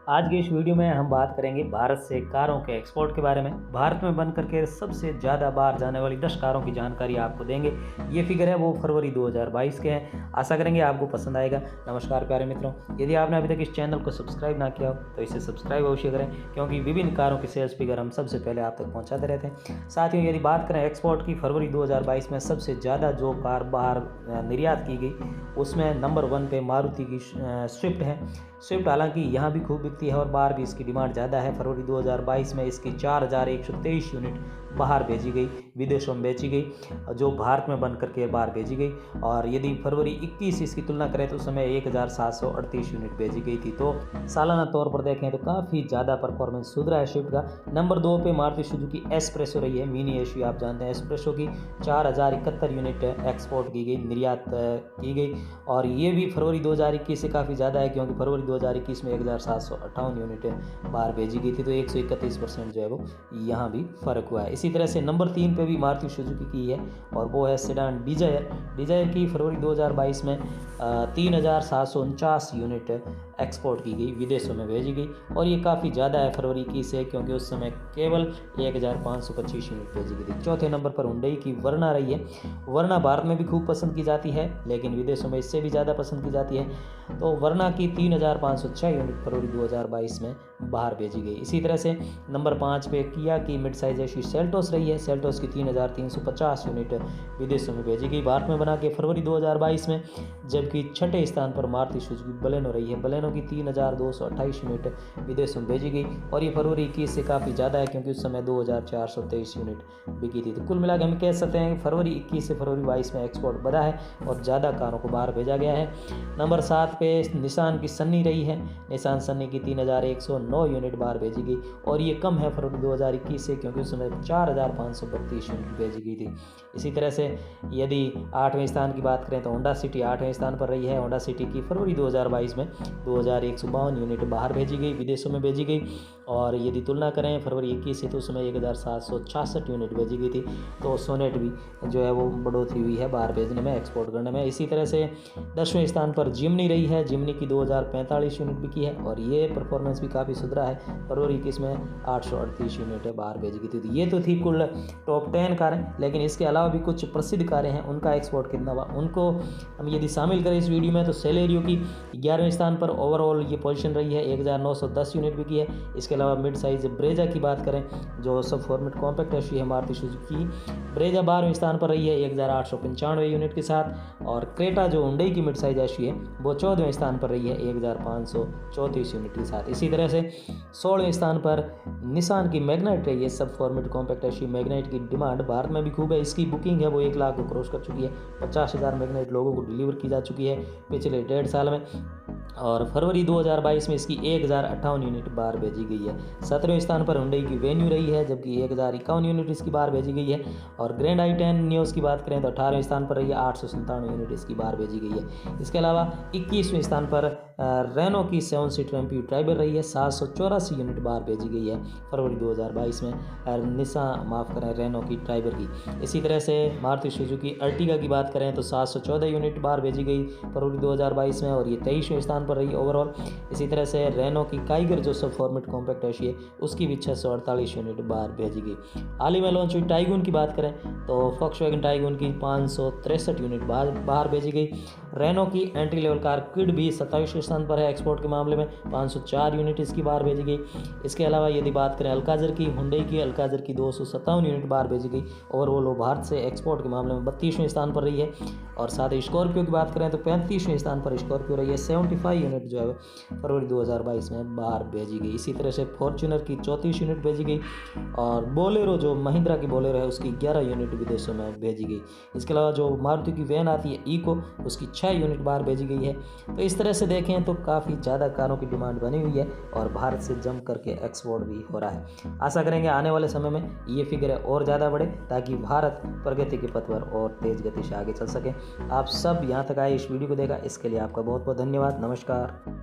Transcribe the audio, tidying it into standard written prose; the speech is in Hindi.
आज की इस वीडियो में हम बात करेंगे भारत से कारों के एक्सपोर्ट के बारे में। भारत में बन करके सबसे ज़्यादा बाहर जाने वाली 10 कारों की जानकारी आपको देंगे। ये फिगर है वो फरवरी 2022 के हैं। आशा करेंगे आपको पसंद आएगा। नमस्कार प्यारे मित्रों, यदि आपने अभी तक इस चैनल को सब्सक्राइब ना किया हो तो इसे सब्सक्राइब अवश्य करें, क्योंकि विभिन्न कारों की सेल्स फिगर हम सबसे पहले आप तक पहुँचाते रहते हैं। साथ ही यदि बात करें एक्सपोर्ट की, फरवरी 2022 में सबसे ज़्यादा जो कार बाहर निर्यात की गई उसमें नंबर 1 पे मारुति की स्विफ्ट है। स्विफ्ट हालांकि यहाँ भी खूब बिकती है और बाहर भी इसकी डिमांड ज़्यादा है। फरवरी 2022 में इसकी 4123 यूनिट बाहर भेजी गई, विदेशों में बेची गई, जो भारत में बन करके बाहर भेजी गई। और यदि फरवरी 21 इसकी तुलना करें तो उस समय 1738 यूनिट भेजी गई थी। तो सालाना तौर पर देखें तो काफ़ी ज़्यादा परफॉर्मेंस सुधरा है स्विफ्ट का। नंबर 2 पे मारुति सुजुकी एस्प्रेसो रही है। मिनी एसयूवी आप जानते हैं, एस्प्रेसो की 4071 यूनिट एक्सपोर्ट की गई, निर्यात की गई। और ये भी फरवरी 2021 से काफ़ी ज़्यादा है, क्योंकि फरवरी 2021 में 1758 यूनिट बाहर भेजी गई थी। तो 131% जो है वो यहाँ भी फ़र्क हुआ है। इसी तरह से नंबर 3 पे भी मारुति सुजुकी की है और वो है सेडान डिजायर। डिजायर की फरवरी 2022 में 3749 यूनिट एक्सपोर्ट की गई, विदेशों में भेजी गई। और ये काफ़ी ज़्यादा है फरवरी 21 से, क्योंकि उस समय केवल 1525 यूनिट भेजी गई थी। चौथे नंबर पर हुंडई की वर्ना रही है। वर्ना भारत में भी खूब पसंद की जाती है, लेकिन विदेशों में इससे भी ज़्यादा पसंद की जाती है। तो वर्ना की 3506 यूनिट फरवरी 2022 में बाहर भेजी गई। इसी तरह से नंबर 5 पे किया की मिड साइज एसयूवी सेल्टोस रही है। सेल्टोस की 3350 यूनिट विदेशों में भेजी गई, भारत में बना के फरवरी 2022 में। जबकि छठे स्थान पर मारुति सुजुकी बलेनो रही है। बलेनो की 3228 यूनिट विदेशों में भेजी गई और ये फरवरी 21 से काफ़ी ज़्यादा है, क्योंकि उस समय 2423 यूनिट बिकी थी। तो कुल मिलाकर हम कह सकते हैं कि फरवरी 21 से फरवरी 22 में एक्सपोर्ट बढ़ा है और ज़्यादा कारों को बाहर भेजा गया है। नंबर 7 पे निसान की सन्नी रही है। निसान सन्नी की 3109 यूनिट बाहर भेजी गई और ये कम है फरवरी 2021 से, क्योंकि उस समय 4532 यूनिट भेजी गई थी। इसी तरह से यदि 8वें स्थान की बात करें तो होंडा सिटी 8वें स्थान पर रही है। होंडा सिटी की फरवरी 2022 में 2152 यूनिट बाहर भेजी गई, विदेशों में भेजी गई। और यदि तुलना करें फरवरी 21 से तो उस समय 1766 यूनिट भेजी गई थी। तो सोनेट भी जो है वो बढ़ोतरी हुई है बाहर भेजने में, एक्सपोर्ट करने में। इसी तरह से 10वें स्थान पर जिमनी रही है। जिमनी की 2045 यूनिट बिकी है और ये परफॉर्मेंस भी काफ़ी सुधरा है। फरवरी 21 में 838 यूनिट बाहर भेजी गई थी। ये तो थी कुल टॉप 10 कारें, लेकिन इसके अलावा भी कुछ प्रसिद्ध कारें हैं, उनका एक्सपोर्ट कितना हुआ उनको हम यदि शामिल करें इस वीडियो में तो सेलेरियो की 11वें स्थान पर ओवरऑल ये पोजीशन रही है, 1910 यूनिट बिकी है। इसके अलावा मिड साइज ब्रेजा की बात करें, जो सब फॉर्मेट कॉम्पैक्ट एसयूवी है मारुति सुजुकी, ब्रेजा 12वें स्थान पर रही है 1895 यूनिट के साथ। और क्रेटा जो हुंडई की मिड साइज एसयूवी है वो 14वें स्थान पर रही है 1534 यूनिट के साथ। इसी तरह से 16वें स्थान पर निसान की मैग्नाइट रही है। सब फॉर्मेट कॉम्पैक्ट एसयूवी मैग्नाइट की डिमांड भारत में भी खूब है। इसकी बुकिंग है वो 1 लाख को क्रॉस कर चुकी है। 50,000 मैग्नाइट लोगों को डिलीवर की जा चुकी है पिछले 1.5 साल में। और फरवरी 2022 में इसकी 1058 यूनिट बाहर भेजी गई है। 17वें स्थान पर हुंडई की वेन्यू रही है, जबकि 1051 यूनिट इसकी बाहर भेजी गई है। और ग्रैंड i10 नियोस की बात करें तो 18वें स्थान पर रही है, 897 यूनिट इसकी बाहर भेजी गई है। इसके अलावा 21वें स्थान पर रेनो की 7 सीटर एमपीवी ट्राइबर रही है, 784 यूनिट बाहर भेजी गई है फरवरी 2022 में। रेनो की ट्राइबर की। इसी तरह से मारुति सुजुकी अर्टिगा की बात करें तो 714 यूनिट बाहर भेजी गई फरवरी 2022 में और ये 23वें स्थान पर रही ओवरऑल। इसी तरह से रेनो की काइगर जो सब फॉर्मेट कॉम्पैक्ट एसयूवी है उसकी भी 648 यूनिट बाहर भेजी गई। हाल ही में लॉन्च हुई टाइगून की बात करें तो फॉक्सवैगन टाइगून की 563 यूनिट बाहर भेजी गई। रेनो की एंट्री लेवल कार क्विड भी 27वें स्थान पर है एक्सपोर्ट के मामले में, 504 यूनिट इसकी बाहर भेजी गई। इसके अलावा यदि बात करें अल्काजर की, हुंडई की अल्काजर की 257 यूनिट बाहर भेजी गई। ओवरऑल वो भारत से एक्सपोर्ट के मामले में 32वें स्थान पर रही है। और साथ ही स्कॉर्पियो की बात करें तो 35वें स्थान पर स्कॉर्पियो रही है, 75 यूनिट जो है फरवरी 2022 में बाहर भेजी गई। इसी तरह से फॉर्च्यूनर की 34 यूनिट भेजी गई और बोलेरो जो महिंद्रा की बोलेरो है उसकी 11 यूनिट विदेशों में भेजी गई। इसके अलावा जो मारुति की वैन आती है इको, उसकी 6 यूनिट बाहर भेजी गई है। तो इस तरह से देखें तो काफ़ी ज़्यादा कारों की डिमांड बनी हुई है और भारत से जम करके एक्सपोर्ट भी हो रहा है। आशा करेंगे आने वाले समय में ये फिगर और ज़्यादा बढ़े, ताकि भारत प्रगति के पथ पर और तेज़ गति से आगे चल सके। आप सब यहाँ तक आए, इस वीडियो को देखा, इसके लिए आपका बहुत बहुत धन्यवाद। नमस्कार।